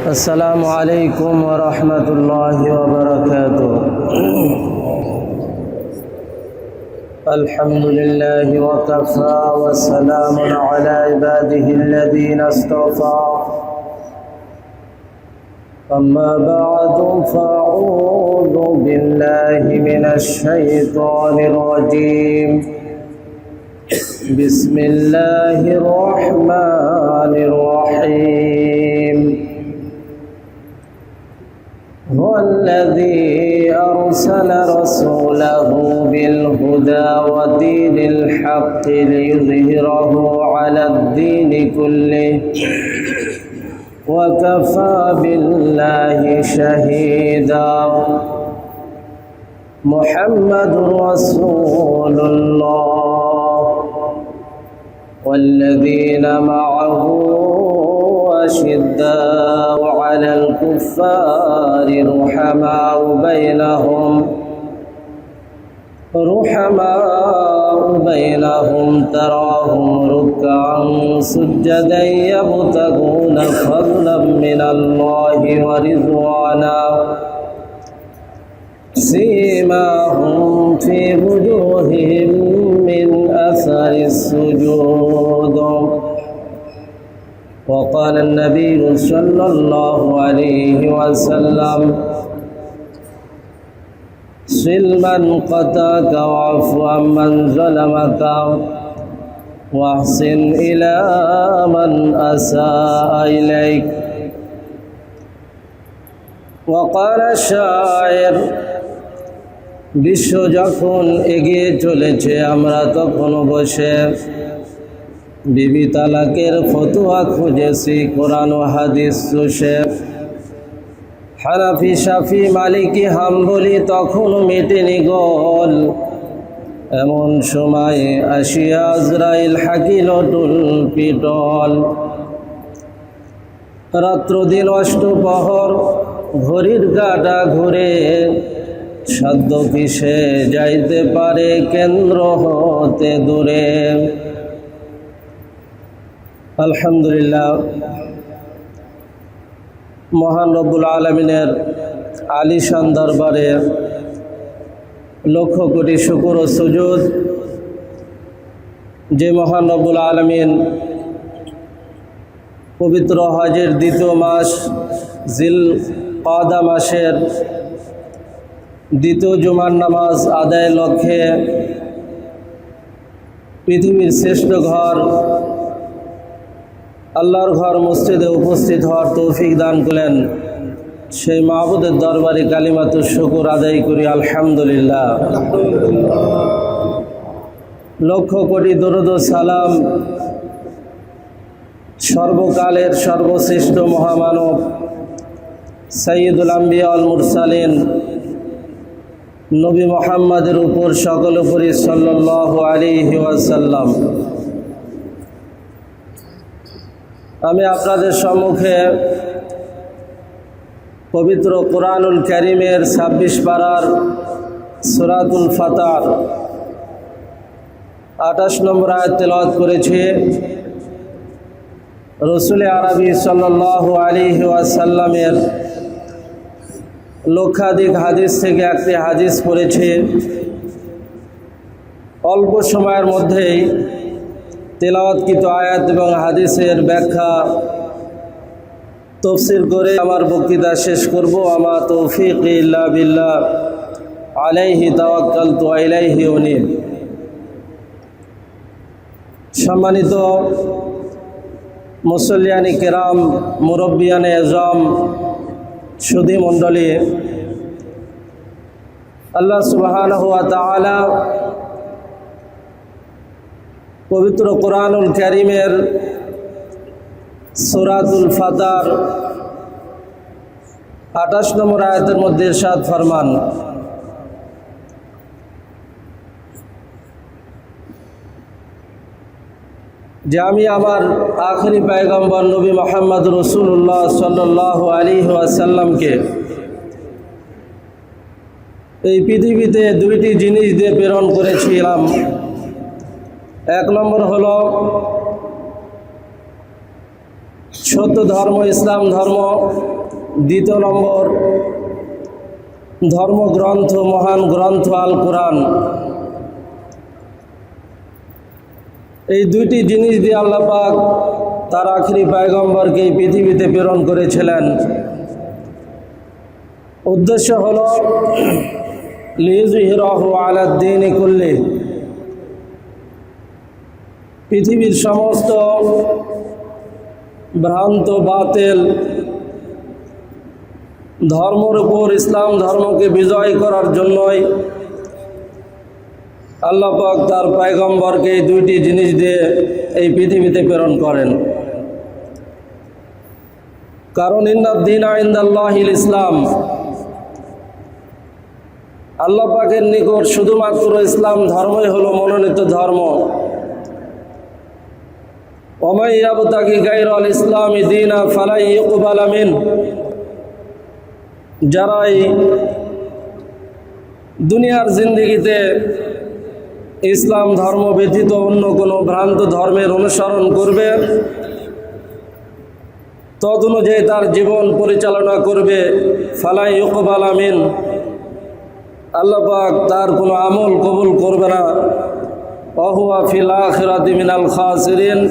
السلام عليكم ورحمة الله وبركاته. الحمد لله وكفى وسلام على عباده الذين اصطفى. أما بعد فأعوذ بالله من الشيطان الرجيم. بسم الله الرحمن الرحيم. هو الذي أرسل رسوله بالهدى ودين الحق ليظهره على الدين كله وكفى بالله شهيدا. محمد رسول الله والذين معه أشداء على الكفار رحماء بينهم تراهم ركعا سجدا يبتغون فضلا من الله ورضوانا سيماهم في وجوههم من أثر السجود. وقال النبي صلى الله عليه وسلم: صل من قطعك واعف عمن ظلمك واحسن إلى من أساء إليك. وقال الشاعر: বিশ্ব যখন এগিয়ে চলেছে আমরা তখন বসে বিবি তালাকের ফতোয়া খুঁজেছি কোরআন ও হাদিস চষে। হানাফি শাফি মালিকি হাম্বলি তখন মেটেনি গোল। এমন সময় আসিয়া আজরাইল হাকিল টুল পিটল। রাত্র দিন অষ্টপ্রহর ঘড়ির কাঁটা ঘুরে সাধ্য কিসে যাইতে পারে কেন্দ্র হতে দূরে। আলহামদুলিল্লাহ, মহান রব্বুল আলামিনের আলিশান দরবারে লক্ষ কোটি শুকর ও সুজুদ যে মহান রব্বুল আলামিন পবিত্র হজের দ্বিতীয় মাস জিলকাদা মাসের দ্বিতীয় জুমার নামাজ আদায়ের লক্ষ্যে পৃথিবীর শ্রেষ্ঠ ঘর আল্লাহর ঘর মসজিদে উপস্থিত হওয়ার তৌফিক দান করলেন, সেই মাহবুদের দরবারে কালিমাতুশ শুকর আদায় করি আলহামদুলিল্লাহ। লক্ষ কোটি দরুদ ও সালাম সর্বকালের সর্বশ্রেষ্ঠ মহামানব সাইয়্যিদুল আম্বিয়া ওয়াল মুরসালিন নবী মুহাম্মাদের উপর সকল উপরি সাল্লাল্লাহু আলাইহি ওয়াসাল্লাম। আমি আপনাদের সম্মুখে পবিত্র কোরআনুল কারীমের 26 পারার সূরাতুল ফাতর 28 নম্বর আয়াত তেলাওয়াত করেছি। রাসূল আরবি সাল্লাল্লাহু আলাইহি ওয়াসাল্লামের লক্ষাধিক হাদিস থেকে একটি হাদিস পড়েছি। অল্প সময়ের মধ্যেই তেলাওয়াতকৃত আয়াত এবং হাদিসের ব্যাখ্যা তাফসীর করে আমার বক্তৃতা শেষ করব। আমা তৌফিক ইল্লা বিল্লাহ আলাইহি তাওয়াক্কালতু ওয়া ইলাইহি উনীব। সম্মানিত মুসল্লিয়ানি কিরাম, মুরব্বিয়ানে আযম, সুধী মণ্ডলী, আল্লাহ সুবহানাহু ওয়া তাআলা পবিত্র কোরআনুল কারীমের সূরাতুল ফাতর 28 নম্বর আয়াতের মধ্যে ইরশাদ ফরমান: যে আমি আমার আখেরি পয়গম্বর নবী মুহাম্মদ রাসূলুল্লাহ সাল্লাল্লাহু আলাইহি ওয়াসাল্লামকে এই পৃথিবীতে দুইটি জিনিস দিয়ে প্রেরণ করেছিলাম। এক নম্বর হলো সত্য ধর্ম ইসলাম ধর্ম, দ্বিতীয় নম্বর ধর্মগ্রন্থ মহান গ্রন্থ আল কোরআন। এই দুইটি জিনিস দিয়ে আল্লাহ পাক তার আখেরি পয়গম্বরকে এই পৃথিবীতে প্রেরণ করেছিলেন। উদ্দেশ্য হল লিইয়ুযহিরাহু আলাদ দীনি কুল্লি, পৃথিবীর সমস্ত ভ্রান্ত বাতিল ধর্মের উপর ইসলাম ধর্মকে বিজয় করার জন্যই আল্লাহ পাক তার পয়গম্বরকে এই দুইটি জিনিস দিয়ে এই পৃথিবীতে প্রেরণ করেন। কারণ ইন্নাদ-দীনা ইনদাল্লাহিল ইসলাম, আল্লাহ পাকের নিকট শুধুমাত্র ইসলাম ধর্মই হলো মনোনীত ধর্ম। ওয়ামান ইয়াবতাগি গায়রাল ইসলামি দীনা ফালা ইউকবালা মিনহু, যারাই দুনিয়ার জিন্দেগিতে ইসলাম ধর্ম ব্যতীত অন্য কোনো ভ্রান্ত ধর্মের অনুসরণ করবে, তদ অনুযায়ী তার জীবন পরিচালনা করবে, ফালা ইউকবালা মিনহু, আল্লাহ পাক তার কোনো আমল কবুল করবে না। ওয়া হুয়া ফিল আখিরাতি মিনাল খাসিরিন,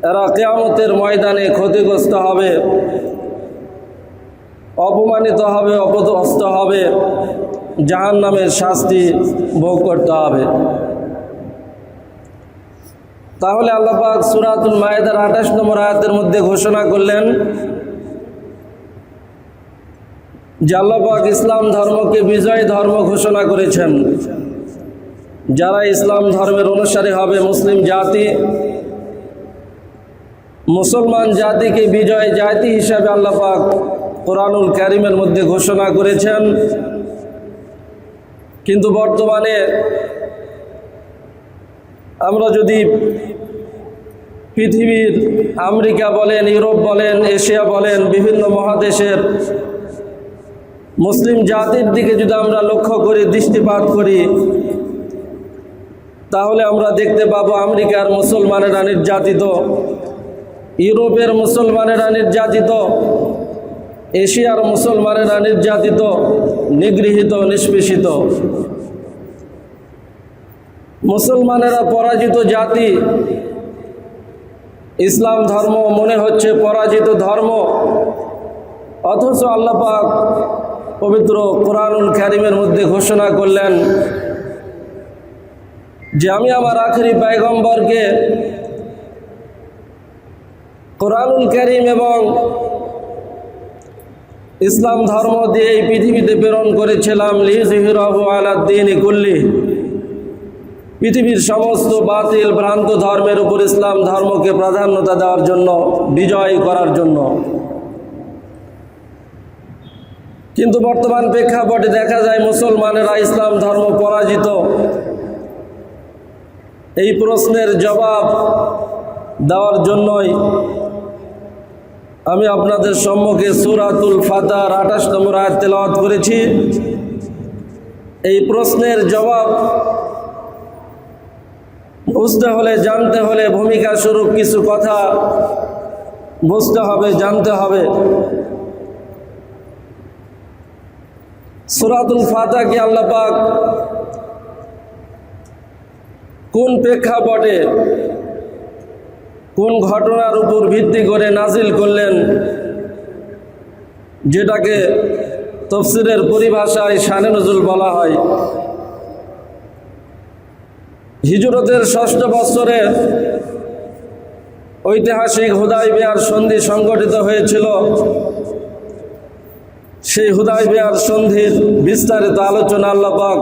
এরা কিয়ামতের ময়দানে ক্ষতিগ্রস্ত হবে, অপমানিত হবে, অপদস্থ হবে, জাহান্নামের শাস্তি ভোগ করতে হবে। তাহলে আল্লাহ পাক সূরাতুল মায়েদার 28 নম্বর আয়াতের মধ্যে ঘোষণা করলেন যে আল্লাহ পাক ইসলাম ধর্মকে বিজয় ধর্ম ঘোষণা করেছেন। যারা ইসলাম ধর্মের অনুসারী হবে, মুসলিম জাতি, মুসলমান জাতিকে বিজয় জাতি হিসাবে আল্লাহ পাক কোরআনুল কারীমের মধ্যে ঘোষণা করেছেন। কিন্তু বর্তমানে আমরা যদি পৃথিবীর আমেরিকা বলেন, ইউরোপ বলেন, এশিয়া বলেন, বিভিন্ন মহাদেশের মুসলিম জাতির দিকে যদি আমরা লক্ষ্য করি, দৃষ্টিপাত করি, তাহলে আমরা দেখতে পাবো আমেরিকার মুসলমানেরা নির্যাতিত, ইউরোপের মুসলমানেরা নির্যাতিত, এশিয়ার মুসলমানেরা নির্যাতিত, নিগৃহীত, নিষ্পেষিত। মুসলমানেরা পরাজিত জাতি, ইসলাম ধর্ম মনে হচ্ছে পরাজিত ধর্ম, অথচ আল্লাহ পাক পবিত্র কোরআনুল কারীমের মধ্যে ঘোষণা করলেন যে আমি আমার আখেরি পয়গম্বরকে কোরআনুল কারীম এবং ইসলাম ধর্ম দিয়ে এই পৃথিবীতে প্রেরণ করেছিলাম লিইয়ুযহিরাহু আলাদ দীনি কুল্লি, পৃথিবীর সমস্ত বাতিল ভ্রান্ত ধর্মের উপর ইসলাম ধর্মকে প্রাধান্যতা দেওয়ার জন্য, বিজয় করার জন্য। কিন্তু বর্তমান প্রেক্ষাপটে দেখা যায় মুসলমানেরা ইসলাম ধর্ম পরাজিত। এই প্রশ্নের জবাব দেওয়ার জন্যই আমি আপনাদের সম্মুখে সূরাতুল ফাতর 28 নম্বর আয়াত তেলাওয়াত করেছি। এই প্রশ্নের জবাব বুঝতে হলে, জানতে হলে ভূমিকা স্বরূপ কিছু কথা বুঝতে হবে, জানতে হবে। সূরাতুল ফাতরকে আল্লাহ পাক কোন প্রেক্ষাপটে, কোন ঘটনার উপর ভিত্তি করে নাজিল করলেন, যেটাকে তাফসীরের পরিভাষায় শানে নুজুল বলা হয়। হিজরতের 6ষ্ঠ বৎসরে ঐতিহাসিক হুদায়বিয়ার সন্ধি সংগঠিত হয়েছিল। সেই হুদায়বিয়ার সন্ধির বিস্তারিত আলোচনা আল্লাহ পাক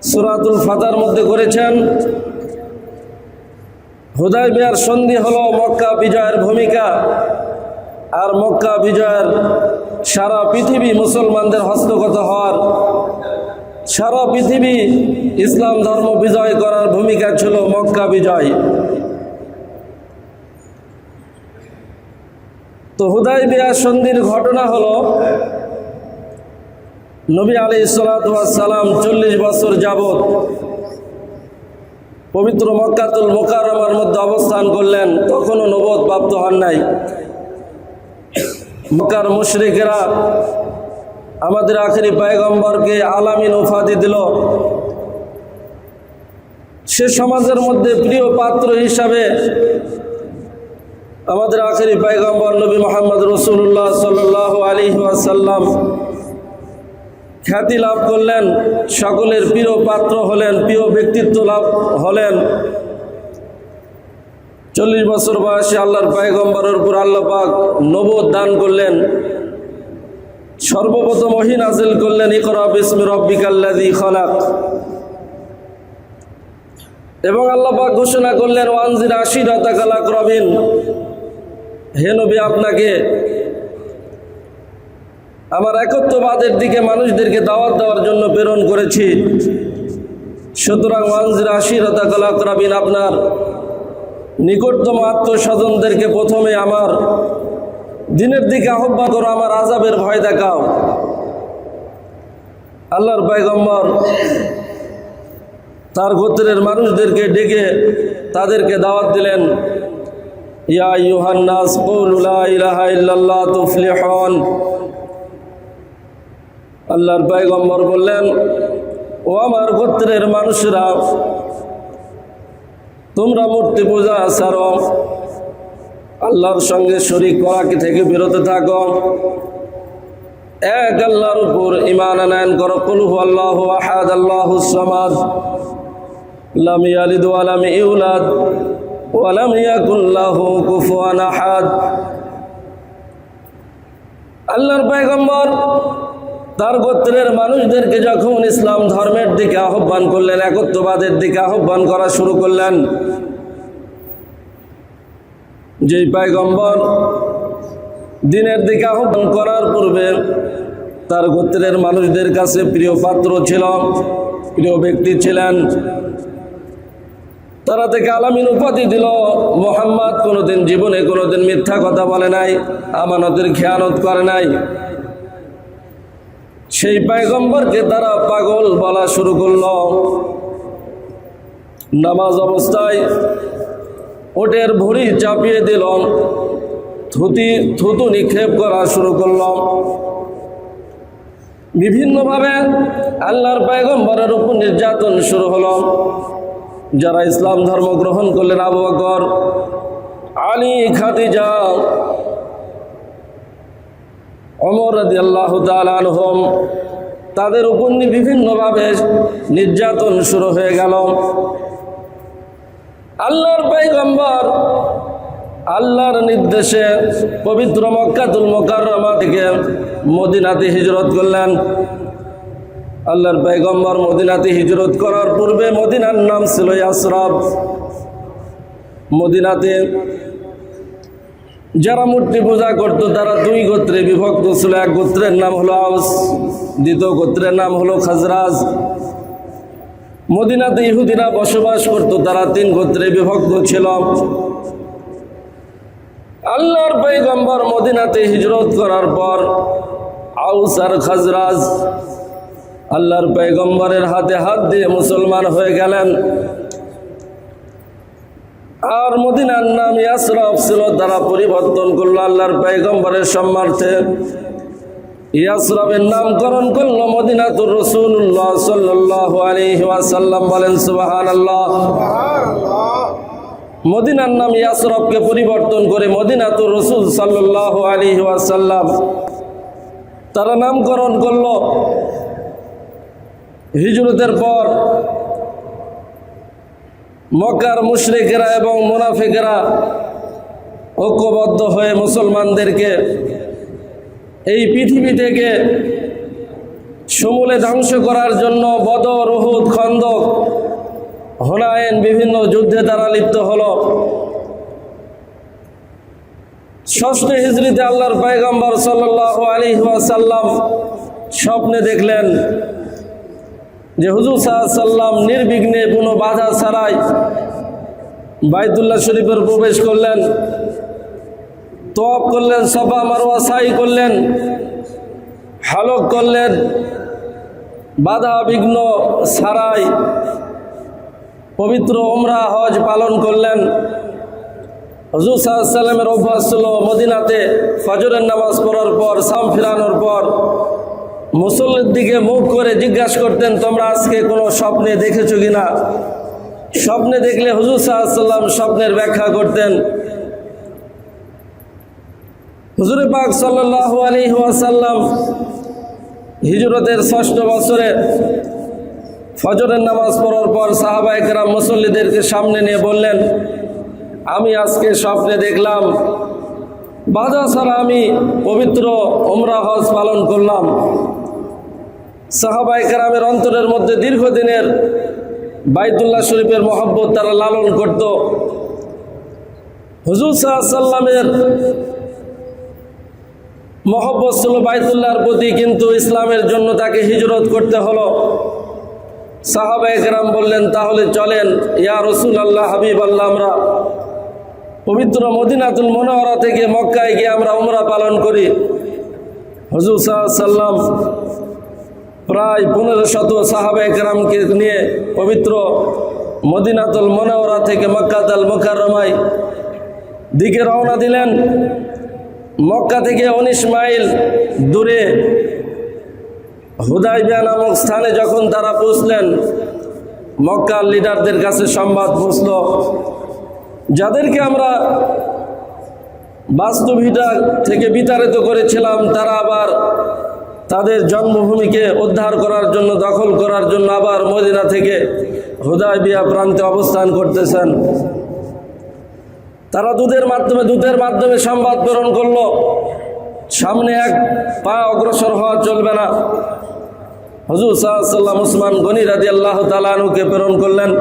সূরাতুল ফাতর মধ্যে করেছেন। হুদায়বিয়ার সন্ধি হলো মক্কা বিজয়ের ভূমিকা, আর মক্কা বিজয়ের সারা পৃথিবী মুসলমানদের হস্তগত হওয়ার, সারা পৃথিবী ইসলাম ধর্ম বিজয় করার ভূমিকা ছিল মক্কা বিজয়। তো হুদায়বিয়া সন্ধির ঘটনা হলো নবী আলাইহিস সালাতু ওয়াস সালাম 40 বছর যাবত পবিত্র মক্কাতুল মুকাররমার মধ্যে অবস্থান করলেন, তখনও নবুয়ত প্রাপ্ত হন নাই। মক্কার মুশরিকেরা আমাদের আখেরি পয়গম্বরকে আলামিন উপাধি দিল। সে সমাজের মধ্যে প্রিয় পাত্র হিসাবে আমাদের আখেরি পয়গম্বর নবী মুহাম্মদ রাসূলুল্লাহ সাল্লাল্লাহু আলাইহি ওয়াসাল্লাম খ্যাতি লাভ করলেন, সকলের প্রিয় পাত্র হলেন, প্রিয় ব্যক্তিত্ব লাভ হলেন। 40 বছর বয়সে আল্লাহর পয়গম্বরের উপর আল্লাহ পাক নবুয়ত দান করলেন। সর্বপ্রথম ওহী নাযিল করলেন, ইকরা বিসমি রাব্বিকাল্লাযী খালাক। এবং আল্লাহ পাক ঘোষণা করলেন, ওয়ানজির আশিরাতাকাল আকরাবিন। হে নবী, আপনাকে আমার একত্ববাদের দিকে মানুষদেরকে দাওয়াত দেওয়ার জন্য প্রেরণ করেছি। সুতরাং ওয়ানজির আশিরাতাকাল আকরাবিন, আপনার নিকটতম আত্মস্বজনদেরকে প্রথমে আমার দিনের দিকে আহ্বান করো, আমার আযাবের ভয় দেখাও। আল্লাহর পয়গম্বর তার গোত্রের মানুষদেরকে ডেকে তাদেরকে দাওয়াত দিলেন, ইয়া আইয়ুহান নাস কুলু লা ইলাহা ইল্লাল্লাহ তুফলিহুন। আল্লাহর পয়গম্বর বললেন, ও আমার গোত্রের মানুষরা, তোমরা মূর্তি পূজা ছাড়ো, আল্লাহর সঙ্গে শরীক করা থেকে বিরত থাকো, এক আল্লাহর উপর ঈমান আনয়ন করো। কুল হুয়াল্লাহু আহাদ আল্লাহুস সামাদ লাম ইয়ালিদ ওয়া লাম ইউলাদ ওয়া লাম ইয়াকুল লাহু কুফুয়ান আহাদ। আল্লাহর পয়গম্বর তার গোত্রের মানুষদেরকে যখন ইসলাম ধর্মের দিকে আহ্বান করলেন, একত্ববাদের দিকে আহ্বান করা শুরু করলেন, যেই পয়গম্বর দিনের দিকে আহ্বান করার পূর্বে তার গোত্রের মানুষদের কাছে প্রিয় পাত্র ছিল, প্রিয় ব্যক্তি ছিলেন, তারা থেকে আলামিন উপাধি দিল। মুহাম্মদ কোনোদিন জীবনে কোনোদিন মিথ্যা কথা বলে নাই, আমানতের খেয়ানত করে নাই। সেই পয়গম্বরকে তারা পাগল বলা শুরু করল। নামাজ অবস্থায় ওটের ভুঁড়ি চাপিয়ে দিল, থুতু নিক্ষেপ করা শুরু করল। বিভিন্নভাবে আল্লাহর পয়গম্বরের উপর নির্যাতন শুরু হলো। যারা ইসলাম ধর্ম গ্রহণ করলেন, আবু বকর, আলী, খাদিজা, ওমর রাদিয়াল্লাহু তাআলা আনহুম, তাদের উপর বিভিন্নভাবে নির্যাতন শুরু হয়ে গেল। আল্লাহর পয়গম্বর আল্লাহর নির্দেশে পবিত্র মক্কাতুল মুকাররমা থেকে মদিনাতে হিজরত করলেন। আল্লাহর পয়গম্বর মদিনাতে হিজরত করার পূর্বে মদিনার নাম ছিল ইয়াসরাব। মদিনাতে যারা মূর্তি পূজা করত তারা দুই গোত্রে বিভক্ত ছিল। এক গোত্রের নাম হলো আউস, দ্বিতীয় গোত্রের নাম হলো খাজরাজ। মদিনাতে ইহুদিরা বসবাস করত, তারা তিন গোত্রে বিভক্ত ছিল। আল্লাহর পয়গম্বর মদিনাতে হিজরত করার পর আউস আর খাজরাজ আল্লাহর পয়গম্বরের হাতে হাত দিয়ে মুসলমান হয়ে গেলেন। আর মদিনার নাম ইয়াসরাব ছিল, তারা পরিবর্তন করলো আল্লাহর পয়গম্বরের সম্মানার্থে। ইয়াসরাবের নামকরণ করলো মদিনাতুর রাসূলুল্লাহ সাল্লাল্লাহু আলাইহি ওয়াসাল্লাম। বলেন সুবহানাল্লাহ। মদিনার নাম ইয়াসরাবকে পরিবর্তন করে মদিনাতুর রাসূল সাল্লাল্লাহু আলাইহি ওয়াসাল্লাম তারা নামকরণ করলো। হিজরতের পর মক্কার মুশরিকেরা এবং মুনাফিকেরা ঐক্যবদ্ধ হয়ে মুসলমানদেরকে এই পৃথিবী থেকে সমূলে ধ্বংস করার জন্য বদর, উহুদ, খন্দক, হুনাইন বিভিন্ন যুদ্ধে তারা লিপ্ত হল। 6 হিজরিতে আল্লাহর পয়গম্বর সাল্লাল্লাহু আলাইহি ওয়াসাল্লাম স্বপ্নে দেখলেন যে হুজুর সাল্লাল্লাহু আলাইহি ওয়াসাল্লাম নির্বিঘ্নে কোনো বাধা ছাড়াই বাইতুল্লাহ শরীফের প্রবেশ করলেন, তওয়াফ করলেন, সাফা মারওয়া সাই করলেন, হালক করলেন, বাধা বিঘ্ন ছাড়াই পবিত্র উমরা হজ পালন করলেন। হুজুর সাল্লাল্লাহু আলাইহি ওয়াসাল্লামের অভ্যাস ছিল মদিনাতে ফজরের নামাজ পড়ার পর সালাম ফিরানোর পর মুসল্লির দিকে মুখ করে জিজ্ঞাসা করতেন, তোমরা আজকে কোনো স্বপ্নে দেখেছো কিনা? স্বপ্নে দেখলে হুজুর সাল্লাল্লাহু আলাইহি ওয়াসাল্লাম স্বপ্নের ব্যাখ্যা করতেন। হুজুর পাক সাল্লাল্লাহু আলাইহি ওয়াসাল্লাম হিজরতের ৬ষ্ঠ বছরে ফজরের নামাজ পড়ার পর সাহাবায়ে কেরাম মুসল্লিদেরকে সামনে নিয়ে বললেন, আমি আজকে স্বপ্নে দেখলাম বাধা ছাড়া আমি পবিত্র উমরা হজ পালন করলাম। সাহাবায়ে কেরামের অন্তরের মধ্যে দীর্ঘদিনের বাইতুল্লাহ শরীফের মহব্বত তারা লালন করত। হুজুর সাল্লাল্লাহু আলাইহি ওয়াসাল্লামের মহব্বত ছিল বাইতুল্লাহর প্রতি, কিন্তু ইসলামের জন্য তাকে হিজরত করতে হলো। সাহাবায়ে কেরাম বললেন, তাহলে চলেন ইয়া রাসূলুল্লাহ, হাবিব আল্লাহ, আমরা পবিত্র মদিনাতুল মুনাওয়ারা থেকে মক্কায় গিয়ে আমরা উমরা পালন করি। হুজুর সাল্লাল্লাহু আলাইহি ওয়াসাল্লাম প্রায় 1500 সাহাবায়ে কেরামকে নিয়ে পবিত্র মদিনাতুল মুনাওয়ারা থেকে মক্কাতুল মুকাররমায় দিকে রওনা দিলেন। মক্কা থেকে 19 মাইল দূরে হুদাইবিয়া নামক স্থানে যখন তারা পৌঁছলেন, মক্কার লিডারদের কাছে সংবাদ পৌঁছল, যাদেরকে আমরা বাস্তুভিটা থেকে বিতাড়িত করেছিলাম, তারা আবার তাদের জন্মভূমিকে উদ্ধার করার জন্য, দখল করার জন্য আবার মদিনা থেকে হুদাইবিয়া প্রান্তে অবস্থান করতেছেন। তারা দূতের মাধ্যমে সংবাদ প্রেরণ করলো, সামনে এক পা অগ্রসর হওয়া চলবে না। হুজুর সাল্লাল্লাহু আলাইহি ওয়াসাল্লাম উসমান গনি রাদিয়াল্লাহু তাআলা আনহুকে প্রেরণ করলেন।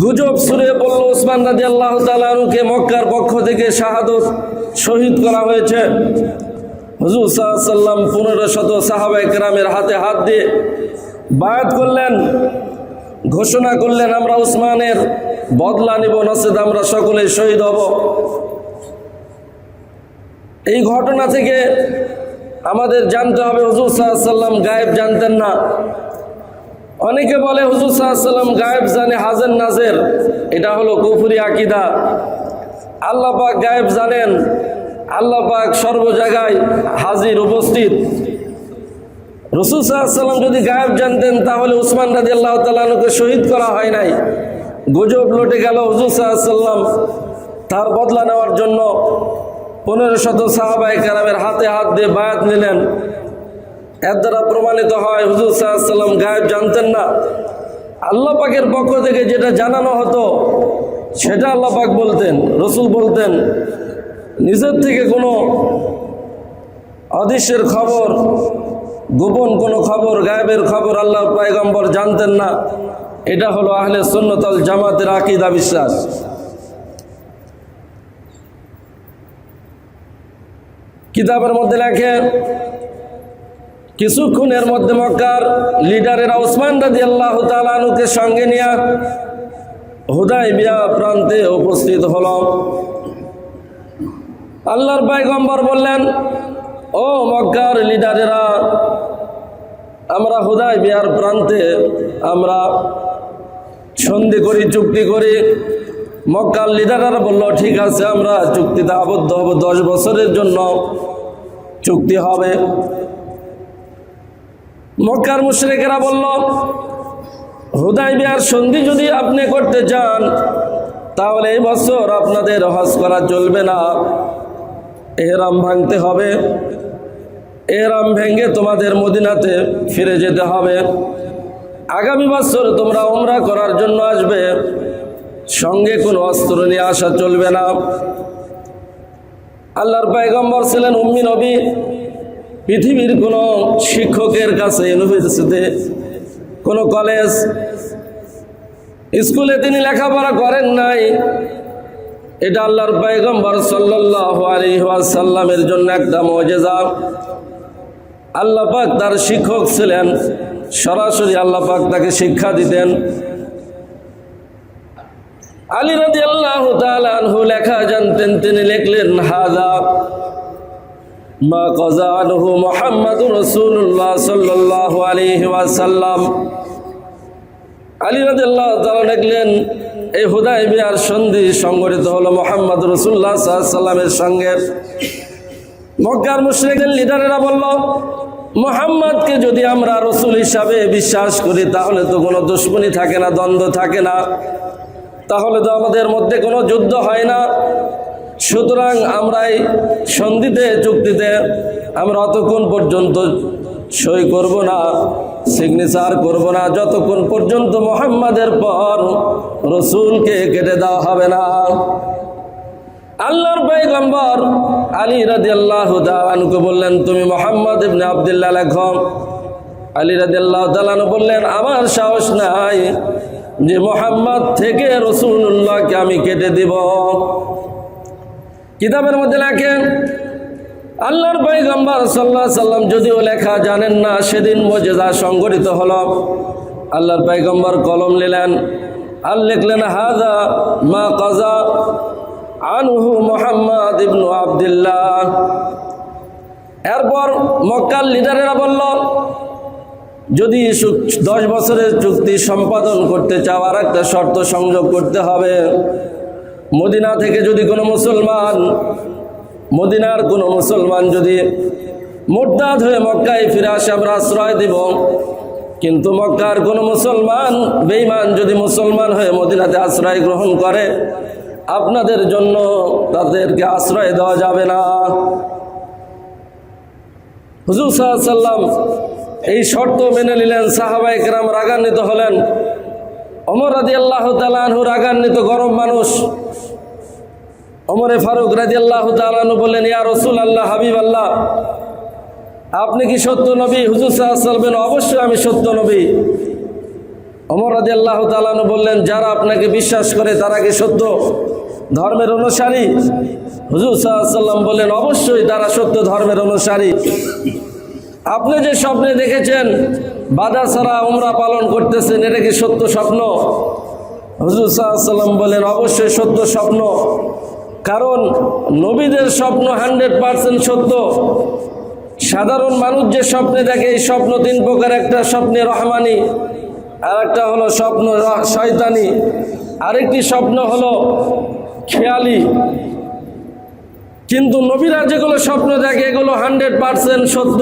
গুজব ছড়িয়ে পড়ল উসমান রাদিয়াল্লাহু তাআলা আনহুকে মক্কার পক্ষ থেকে শাহাদত শহীদ করা হয়েছে। হুজুর সাল্লাল্লাহু আলাইহি ওয়াসাল্লাম 1500 সাহাবায়ে কেরামের হাতে হাত দিয়ে বায়াত করলেন, ঘোষণা করলেন, আমরা উসমানের বদলা নিব, নচেত আমরা সকলে শহীদ হব। এই ঘটনা থেকে আমাদের জানতে হবে, হুজুর সাল্লাল্লাহু আলাইহি ওয়াসাল্লাম গায়েব জানতেন না। অনেকে বলে হুজুর সাল্লাল্লাহু আলাইহি ওয়াসাল্লাম গায়েব জানে, হাজের নাজের, এটা হলো কুফরি আকীদা। আল্লাহ পাক গায়েব জানেন, আল্লাহ পাক সর্ব জায়গায় হাজির উপস্থিত। রাসূল সাল্লাল্লাহু আলাইহি ওয়াসাল্লাম যদি গায়েব জানতেন, তাহলে উসমান রাদিয়াল্লাহু তাআলা আনহুকে শহীদ করা হয় নাই। গুজব লটে গেল, হুজুর সাল্লাল্লাহু আলাইহি ওয়াসাল্লাম তার বদলা নেওয়ার জন্য 1500 সাহাবায়ে কেরামের হাতে হাত দিয়ে বায়াত নিলেন। এর দ্বারা প্রমাণিত হয় হুজুর সাল্লাল্লাহু আলাইহি ওয়াসাল্লাম গায়েব জানতেন না। আল্লাহ পাকের পক্ষ থেকে যেটা জানানো হতো সেটা আল্লাহ পাক বলতেন, রসুল বলতেন। নিজের থেকে কোনো অদৃশ্যের খবর, গোপন কোনো খবর, গায়েবের খবর আল্লাহর পয়গম্বর জানতেন না। এটা হলো আহলে সুন্নাত ওয়াল জামাতের আকীদা, বিশ্বাস। কিতাবের মধ্যে লেখে, কিছুক্ষণের মধ্যে মক্কার লিডারেরা উসমান রাদিয়াল্লাহু তাআলা আনহুকে সঙ্গে নিয়ে হুদাইবিয়া প্রান্তে উপস্থিত হল। আল্লাহর পয়গম্বর বললেন, ও মক্কার লিডারেরা, আমরা হুদাইবিয়ার প্রান্তে আমরা সন্ধি করি, চুক্তি করি। মক্কার লিডাররা বলল, ঠিক আছে, আমরা চুক্তিতে আবদ্ধ হব, 10 বছরের জন্য চুক্তি হবে। মক্কার মুশরিকেরা বলল, হুদাইবিয়ার সন্ধি যদি আপনি করতে চান, তাহলে এই বছর আপনাদের হজ করা চলবে না, ইহরাম ভাঙতে হবে। ইহরাম ভেঙে তোমাদের মদিনাতে ফিরে যেতে হবে। আগামী বছর তোমরা উমরা করার জন্য আসবে, সঙ্গে কোনো অস্ত্র নিয়ে আসা চলবে না। আল্লাহর পয়গম্বর ছিলেন উম্মি নবী। পৃথিবীর কোনো শিক্ষকের কাছে, ইউনিভার্সিটিতে, কোনো কলেজ, স্কুলে তিনি লেখাপড়া করেন নাই। এটা আল্লাহর পয়গম্বর সাল্লাল্লাহু আলাইহি ওয়াসাল্লামের জন্য একটা মুজিজা। আল্লাহ পাক তার শিক্ষক ছিলেন, সরাসরি আল্লাহ পাক তাকে শিক্ষা দিতেন। আলী রাদিয়াল্লাহু তাআলা আনহু লেখা জানতেন, তিনি লিখলেন, হাযা মা কাযা আনহু মুহাম্মাদুর রাসূলুল্লাহ সাল্লাল্লাহু আলাইহি ওয়াসাল্লাম। আলী রাদিয়াল্লাহু তাআলা দেখলেন এই হুদায়বিয়ার সন্ধি সংগঠিত হলো মুহাম্মদ রাসূলুল্লাহ সাল্লাল্লাহু আলাইহি ওয়াসাল্লামের সঙ্গে। মক্কার মুশরিকদের লিডারেরা বলল, মুহাম্মদকে যদি আমরা রাসূল হিসাবে বিশ্বাস করি তাহলে তো কোনো দুশমনী থাকে না, দ্বন্দ্ব থাকে না, তাহলে তো আমাদের মধ্যে কোনো যুদ্ধ হয় না। সুতরাং আমরা এই সন্ধিতে, চুক্তিতে আমরা অতক্ষণ পর্যন্ত সই করব না, সিগনেচার করব না, যতক্ষণ পর্যন্ত মুহাম্মাদের পর রাসূলকে কেটে দেওয়া হবে না। আল্লাহর পয়গম্বর আলী রাদিয়াল্লাহু তাআলা আনহু বললেন, তুমি মুহাম্মদ ইবনে আব্দুল্লাহ লেখো। আলী রাদিয়াল্লাহু তাআলা বললেন, আমার সাহস নাই যে মুহাম্মদ থেকে রাসূলুল্লাহকে আমি কেটে দিব। কিতাবের মধ্যে লেখেন, আল্লাহর পয়গম্বর সাল্লাল্লাহু আলাইহি ওয়াসাল্লাম যদিও লেখা জানেন না, সেদিন মুজিজা সংঘটিত হলো। আল্লাহর পয়গম্বর কলম নিলেন আর লিখলেন, হাযা মা কাযা আনহু মুহাম্মদ ইবনে আব্দুল্লাহ। এরপর মক্কার লিডারেরা বলল, যদি 10 বছরের চুক্তি সম্পাদন করতে চাও আর একটা শর্ত সংযোগ করতে হবে। মদিনা থেকে যদি কোনো মুসলমান, মদিনার কোনো মুসলমান যদি মুরতাদ হয়ে মক্কায় ফিরে আসে আমরা আশ্রয় দিব, কিন্তু মক্কার কোনো মুসলমান বেঈমান যদি মুসলমান হয়ে মদিনাতে আশ্রয় গ্রহণ করে আপনাদের জন্য তাদেরকে আশ্রয় দেওয়া যাবে না। হুজুর সাল্লাল্লাহু আলাইহি ওয়াসাল্লাম এই শর্ত মেনে নিলেন। সাহাবায়ে কেরাম রাগান্বিত হলেন। ওমর রাদিয়াল্লাহু তাআলা আনহু রাগান্বিত, গরম মানুষ। ওমরে ফারুক রাদিয়াল্লাহু তাআলা আনহু বললেন, ইয়া রাসূলুল্লাহ, হাবিব আল্লাহ, আপনি কি সত্য নবী? হুজুর সাল্লাল্লাহু আলাইহি ওয়াসাল্লাম বললেন, অবশ্যই আমি সত্য নবী। ওমর রাদিয়াল্লাহু তাআলা আনহু বললেন, যারা আপনাকে বিশ্বাস করে তারা কি সত্য ধর্মের অনুসারী? হুজুর সাল্লাল্লাহু আলাইহি ওয়াসাল্লাম বললেন, অবশ্যই তারা সত্য ধর্মের অনুসারী। আপনি যে স্বপ্নে দেখেছেন বাধা ছাড়া উমরা পালন করতেছেন, এটা কি সত্য স্বপ্ন? হুজুর সাল্লাল্লাহু আলাইহি ওয়াসাল্লাম বলেন, অবশ্যই সত্য স্বপ্ন, কারণ নবীদের স্বপ্ন 100% সত্য। সাধারণ মানুষ যে স্বপ্নে দেখে এই স্বপ্ন 3 প্রকার, একটা স্বপ্নে রহমানি, আর একটা হলো স্বপ্ন শয়তানি, আরেকটি স্বপ্ন হলো খেয়ালি। কিন্তু নবীরা যেগুলো স্বপ্ন দেখে এগুলো 100% সত্য।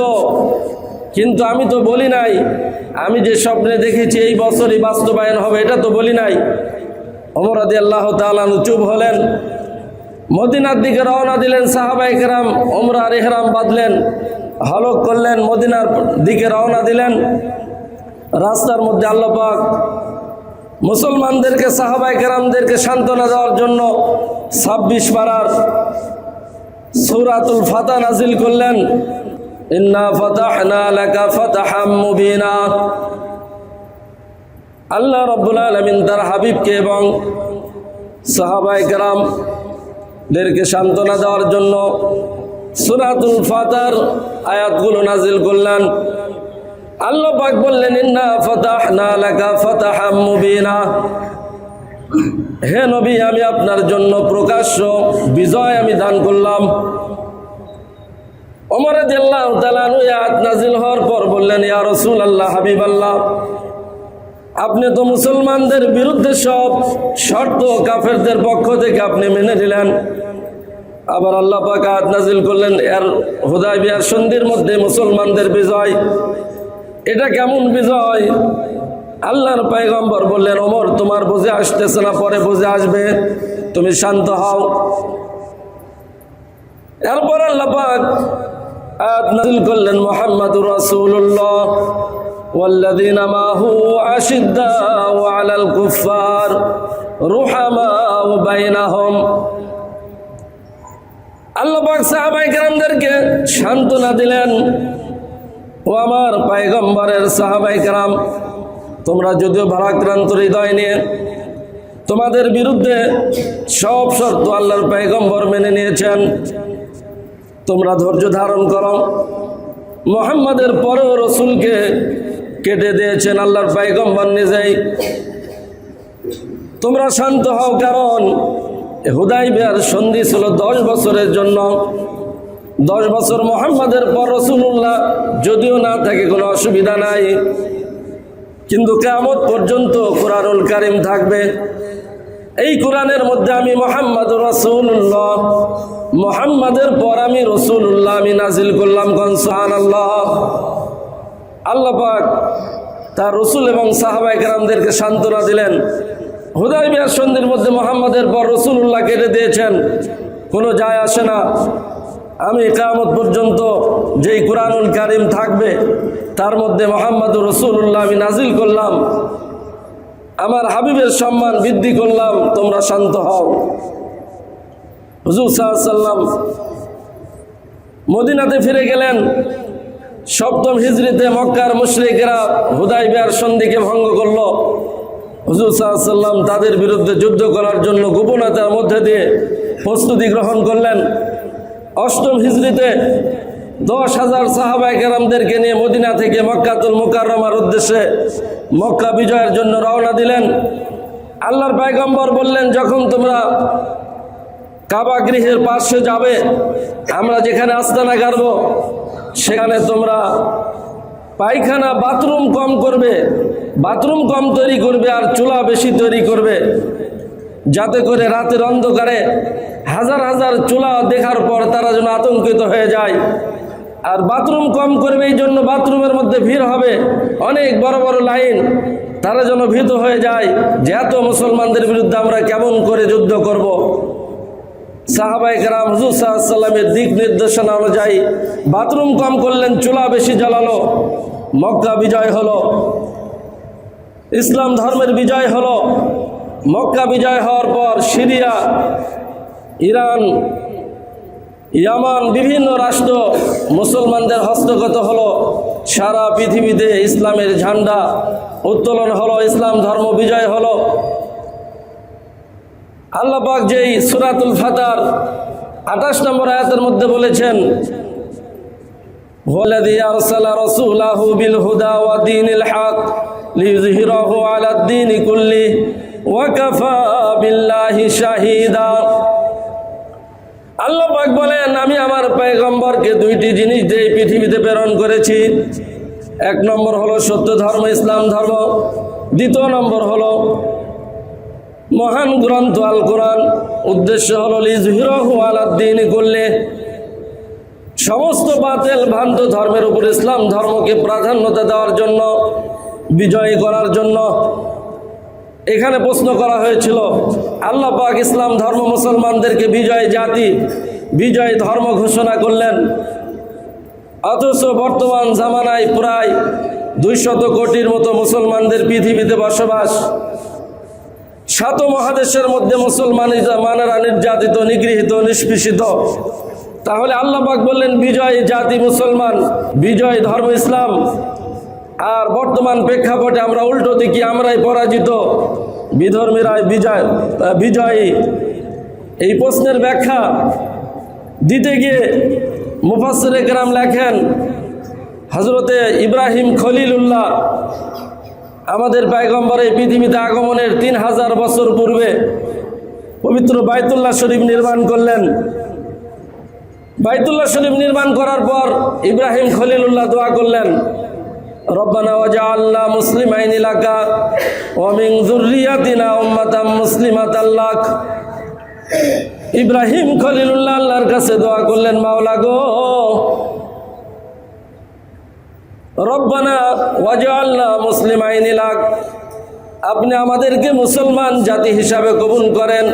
কিন্তু আমি তো বলি নাই আমি যে স্বপ্নে দেখেছি এই বছরই বাস্তবায়ন হবে, এটা তো বলি নাই। ওমর রাদিয়াল্লাহু তাআলা চুপ হলেন। মদিনার দিকে রওনা দিলেন। সাহাবায়ে কেরাম উমরার ইহরাম বাঁধলেন, হলক করলেন, মদিনার দিকে রওনা দিলেন। রাস্তার মধ্যে আল্লাহ পাক মুসলমানদেরকে, সাহাবায়ে কেরামদেরকে সান্ত্বনা দেওয়ার জন্য 26 পারার সূরাতুল ফাতহ নাজিল করলেন। ইন্না ফাতাহনা লাকা ফাতহাম মুবিনা। আল্লাহ রাব্বুল আলামিন তার হাবিবকে এবং সাহাবায়ে কেরামদেরকে সান্ত্বনা দেওয়ার জন্য সূরাতুল ফাতহর আয়াতগুলো নাজিল করলেন। আল্লাহ পাক বললেন, ইন্না ফাতাহনা লাকা ফাতহাম মুবিনা। হে নবী, আমি আপনার জন্য প্রকাশ্য বিজয় আমি দান করলাম। ওমর রাদিয়াল্লাহু তাআলা আয়াত নাজিল হওয়ার পর বললেন, ইয়া রাসূলুল্লাহ, হাবিব আল্লাহ, আপনি তো মুসলমানদের বিরুদ্ধে সব শর্ত কাফেরদের পক্ষ থেকে আপনি মেনে নিলেন। আবার আল্লাহ পাক আয়াত নাজিল করলেন, এর হুদায়বিয়ার সন্ধির মধ্যে মুসলমানদের বিজয়, এটা কেমন বিজয়? আল্লাহর পয়গম্বর বললেন, ওমর, তোমার বুঝে আসতেছে না, পরে বুঝে আসবে, তুমি শান্ত হও। এরপর আল্লাহ পাক আয়াত নাযিল করলেন, মুহাম্মাদুর রাসূলুল্লাহ ওয়াল্লাযীনা মাহু আশিদ্দাউ আলাল কুফফার রুহামাউ বাইনাহুম। আল্লাহ পাক সাহাবায়ে কেরামদেরকে সান্ত্বনা দিলেন, ও আমার পয়গম্বরের সাহাবায়ে কেরাম, তোমরা যদিও ভারাক্রান্ত হৃদয় নিয়ে তোমাদের বিরুদ্ধে সব শর্ত আল্লাহর পয়গম্বর মেনে নিয়েছেন, তোমরা ধৈর্য ধারণ করো। মুহাম্মাদের পরেও রাসূলকে কেটে দিয়েছেন আল্লাহর পয়গম্বর নিজেই। তোমরা শান্ত হও, কারণ হুদায়বিয়ার সন্ধি ছিল 10 বছরের জন্য। 10 বছর মুহাম্মাদের পর রাসূলুল্লাহ যদিও না থাকে কোনো অসুবিধা নাই, কিন্তু কিয়ামত পর্যন্ত কোরআনুল কারীম থাকবে। এই কোরআনের মধ্যে আমি মুহাম্মাদুর রাসূলুল্লাহ, মুহাম্মাদের পর আমি রাসূলুল্লাহ আমি নাজিল করলাম। কোন সুবহানাল্লাহ। আল্লাহ পাক তার রাসূল এবং সাহাবায়ে কেরামদেরকে সান্ত্বনা দিলেন। হুদায়বিয়ার সন্ধির মধ্যে মুহাম্মাদের পর রাসূলুল্লাহ কেটে দিয়েছেন, কোনো যায় আসে না। আমি কিয়ামত পর্যন্ত যেই কোরআনুল কারীম থাকবে তার মধ্যে মুহাম্মাদুর রাসূলুল্লাহ আমি নাজিল করলাম, আমার হাবিবের সম্মান বৃদ্ধি করলাম, তোমরা শান্ত হও। হুজুর সাল্লাল্লাহু আলাইহি ওয়াসাল্লাম মদিনাতে ফিরে গেলেন। সপ্তম হিজরিতে মক্কার মুশরিকরা হুদায়বিয়ার সন্ধিকে ভঙ্গ করল। হুজুর সাল্লাল্লাহু আলাইহি ওয়াসাল্লাম তাদের বিরুদ্ধে যুদ্ধ করার জন্য গোপনতার মধ্যে দিয়ে প্রস্তুতি গ্রহণ করলেন। অষ্টম হিজরিতে 10,000 সাহাবায়ে কেরামদেরকে নিয়ে মদিনা থেকে মক্কাতুল মুকাররমার উদ্দেশ্যে মক্কা বিজয়ের জন্য রওনা দিলেন। আল্লাহর পয়গম্বর বললেন, যখন তোমরা কাবা গৃহের পাশে যাবে, আমরা যেখানে আস্তানা গাড়ব সেখানে তোমরা পায়খানা বাথরুম কম করবে, বাথরুম কম তৈরি করবে আর চুলা বেশি তৈরি করবে, যাতে করে রাতের অন্ধকারে হাজার হাজার চুলা দেখার পর তারা যেন আতঙ্কিত হয়ে যায়। আর বাথরুম কম করবে, এই জন্য বাথরুমের মধ্যে ভিড় হবে, অনেক বড় বড় লাইন, তারা যেন ভীত হয়ে যায় যে এত মুসলমানদের বিরুদ্ধে আমরা কেমন করে যুদ্ধ করব। সাহাবায়ে কেরাম হুজুর সাল্লাল্লাহু আলাইহি ওয়াসাল্লামের দিক নির্দেশনা অনুযায়ী বাথরুম কম করলেন, চুলা বেশি জ্বালালো। মক্কা বিজয় হলো, ইসলাম ধর্মের বিজয় হলো। মক্কা বিজয় হওয়ার পর সিরিয়া, ইরান, ইয়ামান বিভিন্ন রাষ্ট্র মুসলমানদের হস্তগত হলো। সারা পৃথিবীতে ইসলামের ঝান্ডা উত্তোলন হলো, ইসলাম ধর্ম বিজয় হলো। আল্লাহ পাক যেই সূরাতুল ফাতর 28 নম্বর আয়াতের মধ্যে বলেছেন, ওয়াল্লাযী আরসালা রাসূলাহু বিল হুদা ওয়া দীনিল হক লিইয়ুযহিরাহু আলাদ দীনি কুল্লিহি ওয়া কাফা বিল্লাহি শাহীদা। আল্লাহ পাক বলেন, আমি আমার পয়গম্বরকে দুইটি জিনিস দিয়ে পৃথিবীতে প্রেরণ করেছি। এক নম্বর হলো সত্য ধর্ম, ইসলাম ধর্ম। দ্বিতীয় নম্বর হলো মহান গ্রন্থ আল কোরআন। উদ্দেশ্য হলো লিইয়ুযহিরাহু আলাদ দীনি কুল্লিহি, সমস্ত বাতিল ভ্রান্ত ধর্মের উপর ইসলাম ধর্মকে প্রাধান্যতা দেওয়ার জন্য, বিজয়ী করার জন্য। এখানে প্রশ্ন করা হয়েছিল, আল্লাহ পাক ইসলাম ধর্ম মুসলমানদেরকে বিজয় জাতি, বিজয় ধর্ম ঘোষণা করলেন, অথচ বর্তমান জামানায় প্রায় 200 কোটির মতো মুসলমানদের পৃথিবীতে বসবাস। 7 মহাদেশের মধ্যে মুসলমানেরা নির্যাতিত, নিগৃহীত, নিষ্পেষিত। তাহলে আল্লাহ পাক বললেন বিজয় জাতি মুসলমান, বিজয় ধর্ম ইসলাম। আর বর্তমান প্রেক্ষাপটে আমরা উল্টো দেখি, আমরাই পরাজিত, বিধর্মীরাই বিজয়ী। এই প্রশ্নের ব্যাখ্যা দিতে গিয়ে মুফাসসিরে কেরাম লেখেন, হযরতে ইব্রাহিম খলিলুল্লাহ আমাদের পয়গম্বর এই পৃথিবীতে আগমনের 3000 বছর পূর্বে পবিত্র বাইতুল্লাহ শরীফ নির্মাণ করলেন। বাইতুল্লাহ শরীফ নির্মাণ করার পর ইব্রাহিম খলিলুল্লাহ দোয়া করলেন, রব্বানা ওয়াজআলনা মুসলিমাইনি লাকা ওয়া মিন যুররিয়াতিনা উম্মাতাম মুসলিমাতাল লাক। ইব্রাহিম খলিলুল্লাহ আল্লাহর কাছে দোয়া করলেন, মাওলা গো, রব্বানা ওয়াজআলনা মুসলিমাইনি লাক, আপনি আমাদেরকে মুসলমান জাতি হিসাবে কবুল করেন।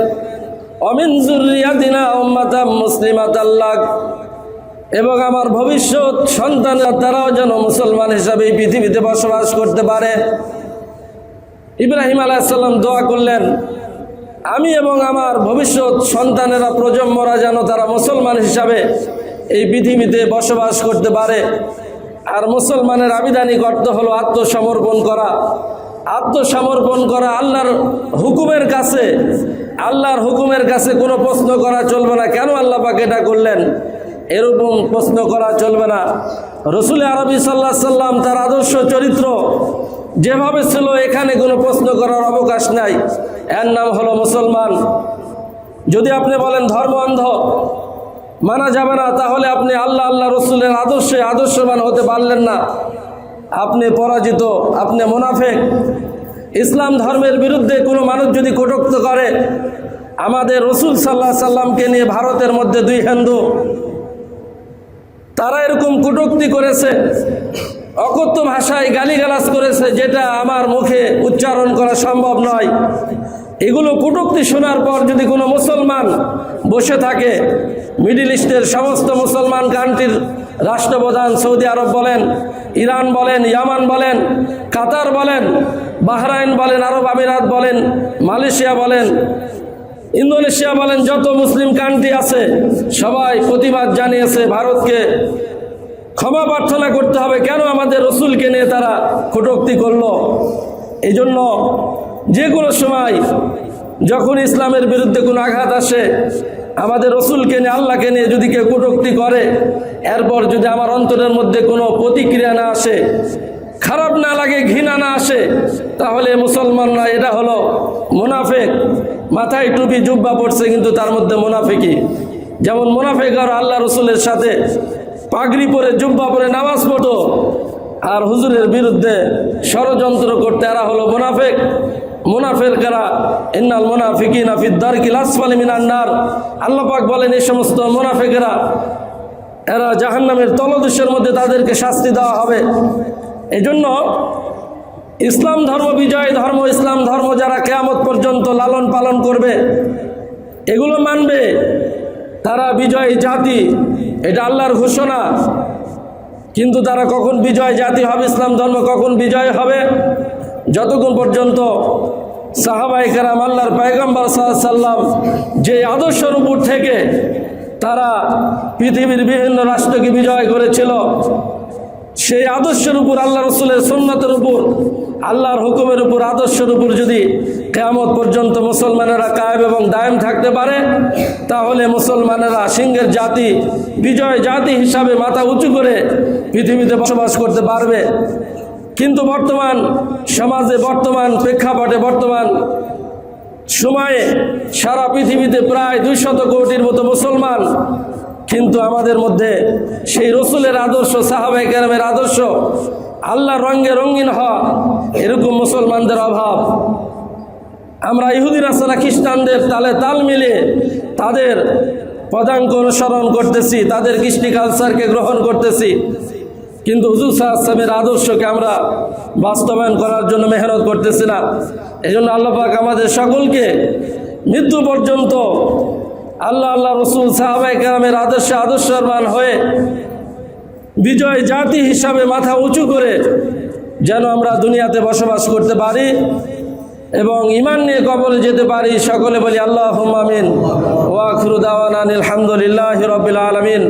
ওয়া মিন যুররিয়াতিনা উম্মাতাম মুসলিমাতাল লাক, এবং আমার ভবিষ্যৎ সন্তানরা তারাও যেন মুসলমান হিসাবে এই পৃথিবীতে বসবাস করতে পারে। ইব্রাহিম আলাইহিস সালাম দোয়া করলেন, আমি এবং আমার ভবিষ্যৎ সন্তানেরা, প্রজন্মরা যেন তারা মুসলমান হিসাবে এই পৃথিবীতে বসবাস করতে পারে। আর মুসলমানের আবিধানিক অর্থ হলো আত্মসমর্পণ করা। আত্মসমর্পণ করা আল্লাহর হুকুমের কাছে, আল্লাহর হুকুমের কাছে কোনো প্রশ্ন করা চলবে না, কেন আল্লাহ পাক এটা করলেন, এরকম প্রশ্ন করা চলবে না। রসুল আরবি সাল্লাল্লাহু আলাইহি সাল্লাম তার আদর্শ চরিত্র যেভাবে ছিল, এখানে কোনো প্রশ্ন করার অবকাশ নাই। এর নাম হলো মুসলমান। যদি আপনি বলেন ধর্ম অন্ধ, মানা যাবে না, তাহলে আপনি আল্লাহ রসুলের আদর্শে আদর্শবান হতে পারলেন না। আপনি পরাজিত, আপনি মুনাফিক। ইসলাম ধর্মের বিরুদ্ধে কোনো মানুষ যদি কটূক্তি করে, আমাদের রসুল সাল্লাল্লাহু আলাইহি সাল্লামকে নিয়ে ভারতের মধ্যে দুই হিন্দু তারা এরকম কটূক্তি করেছে, অকথ্য ভাষায় গালিগালাজ করেছে, যেটা আমার মুখে উচ্চারণ করা সম্ভব নয়। এগুলো কটূক্তি শোনার পর যদি কোনো মুসলমান বসে থাকে, মিডল ইস্টের সমস্ত মুসলমান কান্ট্রির রাষ্ট্রপ্রধান, সৌদি আরব বলেন, ইরান বলেন, ইয়ামান বলেন, কাতার বলেন, বাহরাইন বলেন, আরব আমিরাত বলেন, মালয়েশিয়া বলেন, ইন্দোনেশিয়া বলেন, যত মুসলিম কান্ট্রি আছে সবাই প্রতিবাদ জানিয়েছে ভারতকে ক্ষমা প্রার্থনা করতে হবে, কেন আমাদের রসুলকে নিয়ে তারা কটূক্তি করলো। এই জন্য যে কোনো সময় যখন ইসলামের বিরুদ্ধে কোনো আঘাত আসে, আমাদের রসুলকে নিয়ে, আল্লাহকে নিয়ে যদি কেউ কটূক্তি করে, এরপর যদি আমার অন্তরের মধ্যে কোনো প্রতিক্রিয়া না আসে, খারাপ না লাগে, ঘৃণা না আসে, তাহলে মুসলমান না, এটা হলো মুনাফিক। মাথায় টুপি জুব্বা পড়ছে কিন্তু তার মধ্যে মুনাফিকি। যেমন মুনাফিক আর আল্লাহ রসুলের সাথে পাগড়ি পরে জুব্বা পরে নামাজ পড়তো আর হুজুরের বিরুদ্ধে ষড়যন্ত্র করতে, এরা হলো মুনাফিক। মুনাফিকরা ইন্নাল মুনাফিকিনা ফিদ দারকিল আসফালি মিনান নার, আল্লাহ পাক বলেন এই সমস্ত মুনাফিকরা এরা জাহান্নামের তলদেশের মধ্যে তাদেরকে শাস্তি দেওয়া হবে। এজন্য ইসলাম ধর্ম বিজয় ধর্ম, ইসলাম ধর্ম যারা কিয়ামত পর্যন্ত লালন পালন করবে, এগুলো মানবে, তারা বিজয়ী জাতি, এটা আল্লাহর ঘোষণা। কিন্তু তারা কখন বিজয় জাতি হবে, ইসলাম ধর্ম কখন বিজয় হবে? যতক্ষণ পর্যন্ত সাহাবায়ে কেরাম আল্লাহর পয়গম্বর সাল্লাল্লাহু আলাইহি সাল্লাম যে আদর্শের উপর থেকে তারা পৃথিবীর বিভিন্ন রাষ্ট্রকে বিজয় করেছিল, সেই আদর্শের উপর, আল্লাহ রসুলের সুন্নতের উপর, আল্লাহর হুকুমের উপর, আদর্শের উপর যদি কিয়ামত পর্যন্ত মুসলমানেরা কায়েম এবং দায়েম থাকতে পারে, তাহলে মুসলমানেরা সিংহের জাতি, বিজয় জাতি হিসাবে মাথা উঁচু করে পৃথিবীতে বসবাস করতে পারবে। কিন্তু বর্তমান সমাজে, বর্তমান প্রেক্ষাপটে, বর্তমান সময়ে সারা পৃথিবীতে প্রায় 200 কোটির মতো মুসলমান, কিন্তু আমাদের মধ্যে সেই রসুলের আদর্শ, সাহাবায়ে কেরামের আদর্শ, আল্লাহর রঙে রঙিন হওয়া, এরকম মুসলমানদের অভাব। আমরা ইহুদি নাসারা খ্রিস্টানদের তালে তাল মিলিয়ে তাদের পদাঙ্ক অনুসরণ করতেছি, তাদের কৃষ্টি কালচারকে গ্রহণ করতেছি, কিন্তু হুজুর সাল্লাল্লাহু আলাইহি ওয়াসাল্লামের আদর্শকে আমরা বাস্তবায়ন করার জন্য মেহনত করতেছি না। এই জন্য আল্লাহ পাক আমাদের সকলকে মৃত্যু পর্যন্ত আল্লাহ রসুল সাহাবায়ে কেরামের আদর্শে আদর্শবান হয়ে বিজয় জাতি হিসাবে মাথা উঁচু করে যেন আমরা দুনিয়াতে বসবাস করতে পারি এবং ঈমান নিয়ে কবরে যেতে পারি। সকলে বলি আল্লাহুম্মা আমিন। ওয়া আখিরু দাওয়ানা আলহামদুলিল্লাহি রাব্বিল আলামিন।